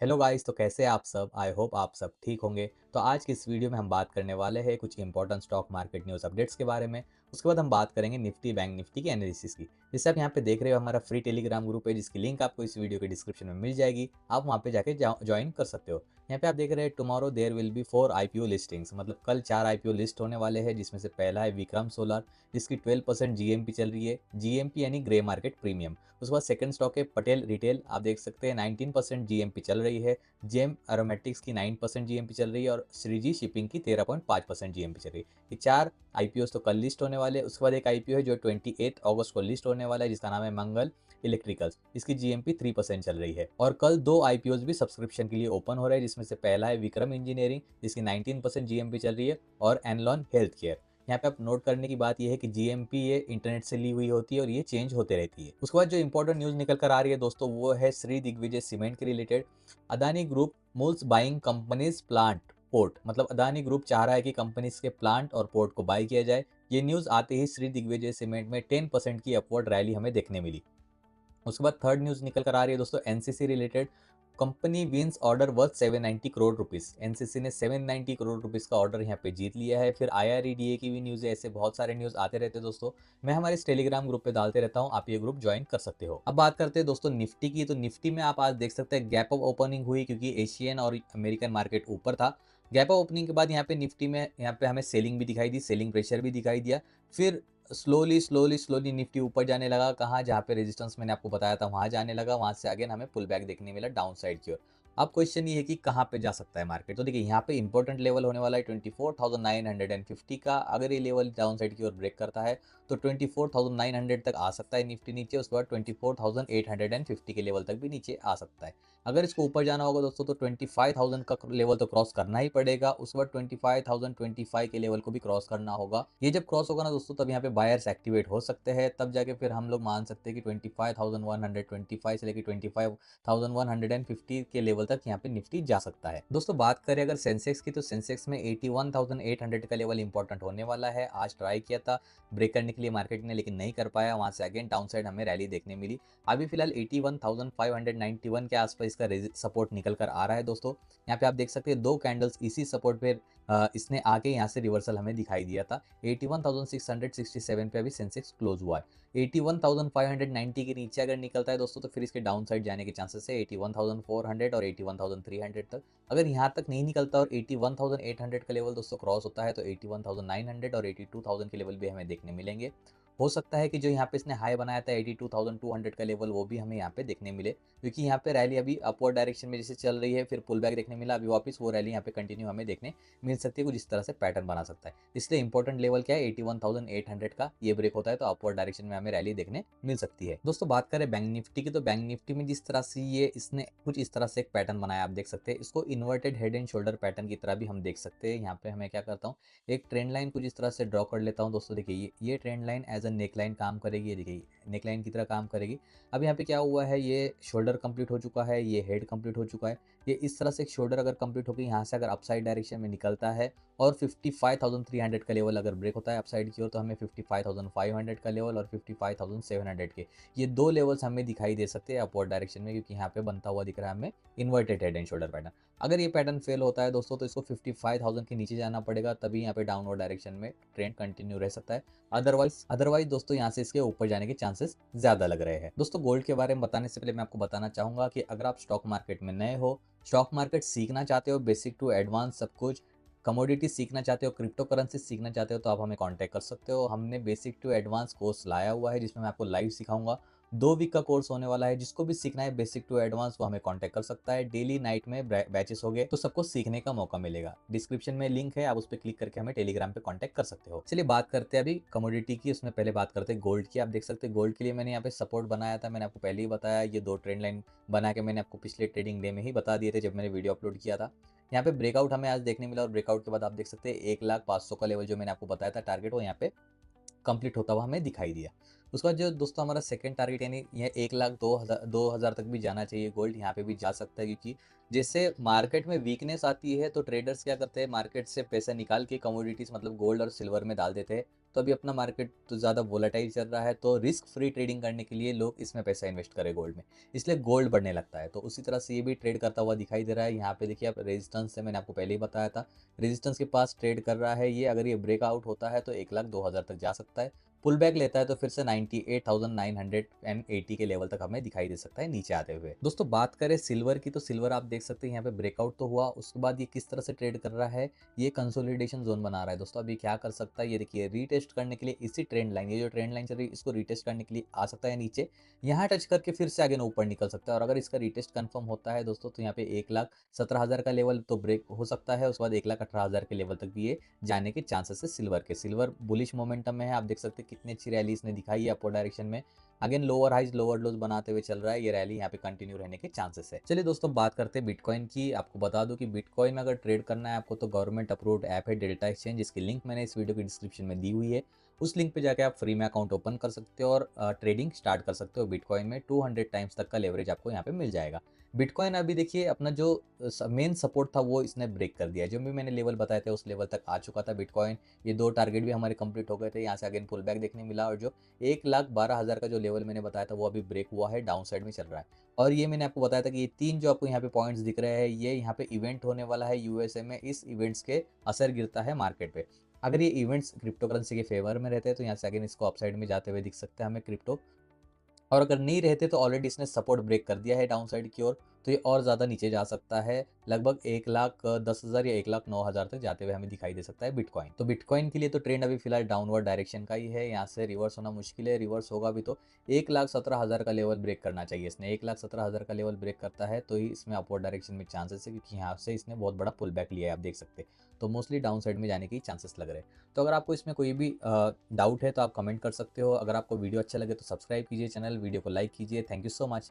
Hello guys, तो कैसे हैं आप सब। आई होप आप सब ठीक होंगे। तो आज की इस वीडियो में हम बात करने वाले हैं कुछ important stock market news updates के बारे में। उसके बाद हम बात करेंगे निफ्टी बैंक निफ्टी की एनालिसिस की। जैसे आप यहाँ पे देख रहे हो, हमारा फ्री टेलीग्राम ग्रुप है जिसकी लिंक आपको इस वीडियो के डिस्क्रिप्शन में मिल जाएगी। आप वहाँ पे जाके ज्वाइन कर सकते हो। यहाँ पे आप देख रहे हैं tomorrow there will be 4 IPO listings, मतलब कल 4 आईपीओ लिस्ट होने वाले हैं, जिसमें से पहला है विक्रम सोलर जिसकी 12% जीएमपी चल रही है, जीएमपी यानी ग्रे मार्केट प्रीमियम। उसके बाद सेकंड स्टॉक है पटेल रिटेल, आप देख सकते हैं 19% जीएमपी चल रही है। जेम एरोमेटिक्स की 9% जीएमपी चल रही है और श्रीजी शिपिंग की 13.5% जीएमपी चल रही है। ये चार आईपीओ तो कल लिस्ट होने वाले हैं। उसके बाद एक आईपीओ है जो 28 अगस्त को लिस्ट होने वाला है, जिसका नाम है मंगल इलेक्ट्रिकल्स। इसकी जीएमपी 3% चल रही है। और कल दो आईपीओ भी सब्सक्रिप्शन के लिए ओपन हो रहे हैं, जिसमें से पहला है विक्रम इंजीनियरिंग जिसकी 19% जीएमपी चल रही है, और एनलॉन हेल्थ केयर। यहाँ पे आप नोट करने की बात यह है कि जीएमपी ये इंटरनेट से ली हुई होती है और ये चेंज होते रहती है। उसके बाद जो इंपॉर्टेंट न्यूज निकल कर आ रही है दोस्तों, वो है श्री दिग्विजय सीमेंट के related. Adani group moves buying companies plant port, मतलब अदानी ग्रुप चाह रहा है कि कंपनीज के प्लांट और पोर्ट को बाय किया जाए। ये न्यूज आते ही श्री दिग्विजय सीमेंट में 10% की अपवर्ड रैली हमें देखने मिली। उसके बाद थर्ड न्यूज निकल कर आ रही है दोस्तों NCC related. Company wins order worth 790 crore rupees. NCC ने 790 करोड़ रुपीस का ऑर्डर यहाँ पे जीत लिया है। फिर आईआरईडीए की भी न्यूज है। ऐसे बहुत सारे न्यूज आते रहते हैं दोस्तों। मैं हमारे इस टेलीग्राम ग्रुप पे डालते रहता हूँ, आप ये ग्रुप ज्वाइन कर सकते हो। अब बात करते हैं दोस्तों निफ्टी की। तो निफ्टी में आप आज देख सकते हैं गैप अप ओपनिंग हुई, क्योंकि एशियन और अमेरिकन मार्केट ऊपर था। गैप अप ओपनिंग के बाद यहाँ पे निफ्टी में यहाँ पे हमें सेलिंग भी दिखाई दी, सेलिंग प्रेशर भी दिखाई दिया। फिर स्लोली स्लोली स्लोली निफ्टी ऊपर जाने लगा। कहाँ, जहाँ पे रेजिस्टेंस मैंने आपको बताया था वहां जाने लगा। वहां से अगेन हमें पुल बैक देखने मिला डाउन साइड की ओर। अब क्वेश्चन ये है कि कहाँ पे जा सकता है मार्केट। तो देखिए, यहाँ पे इंपॉर्टेंट लेवल होने वाला है 24,950 का। अगर ये लेवल डाउन साइड की ओर ब्रेक करता है तो 24,900 तक आ सकता है निफ्टी नीचे। उसके बाद 24,850 के लेवल तक भी नीचे आ सकता है। अगर इसको ऊपर जाना होगा दोस्तों तो 25,000 का लेवल तो क्रॉस करना ही पड़ेगा। उसके बाद 25,025 के लेवल को भी क्रॉस करना होगा। ये जब क्रॉस होगा ना दोस्तों, तब यहाँ पे बायर्स एक्टिवेट हो सकते हैं। तब जाके फिर हम लोग मान सकते हैं कि 25,125 से लेकर 25,150 के लेवल तक यहाँ पे निफ्टी जा सकता है। दोस्तों बात करें अगर सेंसेक्स की, तो सेंसेक्स में 81,800 का लेवल इंपॉर्टेंट होने वाला है। आज ट्राई किया था ब्रेक करने के लिए मार्केट ने, लेकिन नहीं कर पाया। वहां से अगेन डाउन साइड हमें रैली देखने मिली। अभी फिलहाल 81,591 के आसपास इसका सपोर्ट निकल कर आ रहा है दोस्तों। यहाँ पे आप देख सकते हैं दो कैंडल्स इसी सपोर्ट पे इसने आके यहाँ से रिवर्सल हमें दिखाई दिया था। 81,667 पे अभी सेंसेक्स क्लोज हुआ है। 81,590 के नीचे अगर निकलता है दोस्तों, तो फिर इसके डाउन साइड जाने के चांसेस है 81,400 और 81,300 तक। अगर यहाँ तक नहीं निकलता और 81,800 का लेवल दोस्तों क्रॉस होता है, तो 81,900 और 82,000 के लेवल भी हमें देखने मिलेंगे। हो सकता है कि जो यहाँ पे इसने हाई बनाया था 82,200 का लेवल, वो भी हमें यहाँ पे देखने मिले, क्योंकि यहाँ पे रैली अभी अपवर्ड डायरेक्शन में जैसे चल रही है, फिर पुल बैक देखने मिला, अभी वापस वो रैली यहाँ पे कंटिन्यू हमें देखने मिल सकती है। कुछ इस तरह से पैटर्न बना सकता है। इसलिए इंपॉर्टेंट लेवल क्या है, 81,800 का ये ब्रेक होता है तो अपवर्ड डायरेक्शन में हमें रैली देखने मिल सकती है। दोस्तों बात करें बैंक निफ्टी की, तो बैंक निफ्टी में जिस तरह से ये इसने कुछ इस तरह से एक पैटर्न बनाया, आप देख सकते हैं इसको inverted head and shoulder pattern की तरह भी हम देख सकते हैं। यहाँ पे हमें क्या करता हूँ, एक ट्रेंड लाइन कुछ इस तरह से ड्रॉ कर लेता हूँ दोस्तों। देखिए ये trend line as a neck line काम करेगी। ये देखिए नेक लाइन की तरह काम करेगी। अब यहाँ पे क्या हुआ है, ये शोल्डर कंप्लीट हो चुका है, ये हेड कंप्लीट हो चुका है। ये इस तरह से एक शोल्डर अगर कंप्लीट होकर यहाँ से अगर अपसाइड डायरेक्शन में निकलता है और 55,300 का लेवल अगर ब्रेक होता है अपसाइड की ओर, तो हमें 55,500 का लेवल और 55,700 के ये दो लेवल्स हमें दिखाई दे सकते हैं अपवर्ड डायरेक्शन में, क्योंकि यहाँ पे बनता हुआ दिख रहा है हमें inverted head and shoulder pattern. अगर ये पैटर्न फेल होता है दोस्तों, तो इसको 55,000 के नीचे जाना पड़ेगा, तभी यहाँ पे डाउनवर्ड डायरेक्शन में ट्रेंड कंटिन्यू रह सकता है। अदरवाइज दोस्तों यहाँ से इसके ऊपर जाने के चांसेस ज्यादा लग रहे हैं। दोस्तों गोल्ड के बारे में बताने से पहले मैं आपको बताना चाहूंगा कि अगर आप स्टॉक मार्केट में नए हो, स्टॉक मार्केट सीखना चाहते हो, बेसिक टू एडवांस सब कुछ, कमोडिटी सीखना चाहते हो, क्रिप्टो करेंसी सीखना चाहते हो, तो आप हमें कांटेक्ट कर सकते हो। हमने बेसिक टू एडवांस कोर्स लाया हुआ है, जिसमें मैं आपको लाइव सिखाऊंगा। 2 वीक का कोर्स होने वाला है। जिसको भी सीखना है बेसिक टू एडवांस, वो हमें कांटेक्ट कर सकता है। डेली नाइट में बैचेस हो गए तो सबको सीखने का मौका मिलेगा। डिस्क्रिप्शन में लिंक है, आप उस पर क्लिक करके हमें टेलीग्राम पे कांटेक्ट कर सकते हो। चलिए बात करते हैं अभी कमोडिटी की। उसमें पहले बात करते हैं गोल्ड की। आप देख सकते हैं गोल्ड के लिए मैंने यहाँ पे सपोर्ट बनाया था। मैंने आपको पहले ही बताया, ये दो ट्रेंड लाइन बना के मैंने आपको पिछले ट्रेडिंग डे में ही बता दिए थे जब मैंने वीडियो अपलोड किया था। यहाँ पे ब्रेकआउट हमें आज देखने मिला, और ब्रेकआउट के बाद आप देख सकते हैं 1,05,100 का लेवल जो मैंने आपको बताया था टारगेट, वो यहाँ पे कंप्लीट होता हुआ हमें दिखाई दिया। उसका जो दोस्तों हमारा सेकंड टारगेट, यानी यह 1,02,000 तक भी जाना चाहिए गोल्ड, यहाँ पे भी जा सकता है। क्योंकि जैसे मार्केट में वीकनेस आती है तो ट्रेडर्स क्या करते हैं, मार्केट से पैसा निकाल के कमोडिटीज मतलब गोल्ड और सिल्वर में डाल देते हैं, तो अभी अपना मार्केट तो ज़्यादा वोलेटाइल चल रहा है, तो रिस्क फ्री ट्रेडिंग करने के लिए लोग इसमें पैसा इन्वेस्ट करें गोल्ड में, इसलिए गोल्ड बढ़ने लगता है। तो उसी तरह से ये भी ट्रेड करता हुआ दिखाई दे रहा है। यहाँ पे देखिए आप रेजिस्टेंस से मैंने आपको पहले ही बताया था, रेजिस्टेंस के पास ट्रेड कर रहा है ये। अगर ये ब्रेकआउट होता है तो 1,02,000 तक जा सकता है, पुल बैक लेता है तो फिर से 98,980 के लेवल तक हमें दिखाई दे सकता है नीचे आते हुए। दोस्तों बात करें सिल्वर की, तो सिल्वर आप देख सकते हैं यहाँ पे ब्रेकआउट तो हुआ, उसके बाद ये किस तरह से ट्रेड कर रहा है, ये कंसोलिडेशन जोन बना रहा है। दोस्तों अभी क्या कर सकता है, ये देखिए रीटेस्ट करने के लिए इसी ट्रेंड लाइन, ये जो ट्रेंड लाइन चल रही है इसको रीटेस्ट करने के लिए आ सकता है नीचे, यहाँ टच करके फिर से आगे ऊपर निकल सकता है। और अगर इसका रीटेस्ट कंफर्म होता है दोस्तों, तो यहाँ पे 1,17,000 का लेवल तो ब्रेक हो सकता है, उसके बाद 1,18,000 के लेवल तक भी ये जाने के चांसेस है सिल्वर के। सिल्वर बुलिश मोमेंटम में है, आप देख सकते हैं कितनी अच्छी रैली इसने दिखाई है अपर डायरेक्शन में। Again lower highs lower lows बनाते हुए चल रहा है, ये रैली यहाँ पे कंटिन्यू रहने के चांसेस है। चलिए दोस्तों बात करते हैं बिटकॉइन की। आपको बता दूं कि बिटकॉइन में अगर ट्रेड करना है आपको, तो गवर्नमेंट अप्रूव्ड ऐप है डेल्टा एक्सचेंज, जिसकी लिंक मैंने इस वीडियो की डिस्क्रिप्शन में दी हुई है। उस लिंक पे जाके आप फ्री में अकाउंट ओपन कर सकते हो और ट्रेडिंग स्टार्ट कर सकते हो बिटकॉइन में। 200 टाइम्स तक का लेवरेज आपको यहाँ पे मिल जाएगा। बिटकॉइन अभी देखिए अपना जो मेन सपोर्ट था वो इसने ब्रेक कर दिया है, जो भी मैंने लेवल बताए थे उस लेवल तक आ चुका था बिटकॉइन। ये 2 टारगेट भी हमारे कंप्लीट हो गए थे, यहाँ से अगेन पुल बैक देखने मिला, और जो 1,12,000 का जो लेवल मैंने बताया था वो अभी ब्रेक हुआ है, डाउन साइड में चल रहा है। और ये मैंने आपको बताया था कि ये 3 जो आपको यहाँ पे पॉइंट्स दिख रहे हैं, ये यहाँ पे इवेंट होने वाला है यूएसए में, इस इवेंट्स के असर गिरता है मार्केट पे। अगर ये इवेंट्स क्रिप्टो करेंसी के फेवर में रहते हैं तो यहाँ से अगेन इसको अपसाइड में जाते हुए दिख सकता है हमें क्रिप्टो। और अगर नहीं रहते तो ऑलरेडी इसने सपोर्ट ब्रेक कर दिया है डाउन साइड की ओर, तो ये और ज़्यादा नीचे जा सकता है, लगभग 1,10,000 या 1,09,000 तक जाते हुए हमें दिखाई दे सकता है बिटकॉइन। तो बिटकॉइन के लिए तो ट्रेंड अभी फिलहाल डाउनवर्ड डायरेक्शन का ही है, यहाँ से रिवर्स होना मुश्किल है। रिवर्स होगा भी तो 1,17,000 का लेवल ब्रेक करना चाहिए इसने। 1,17,000 का लेवल ब्रेक करता है तो ही इसमें अपवर्ड डायरेक्शन में चांसेस है, क्योंकि यहाँ से इसने बहुत बड़ा पुल बैक लिया है, आप देख सकते हैं। तो मोस्टली डाउन साइड में जाने के चांसेस लग रहे हैं। तो अगर आपको इसमें कोई भी डाउट है तो आप कमेंट कर सकते हो। अगर आपको वीडियो अच्छा लगे तो सब्सक्राइब कीजिए चैनल, वीडियो को लाइक कीजिए। Thank you so much.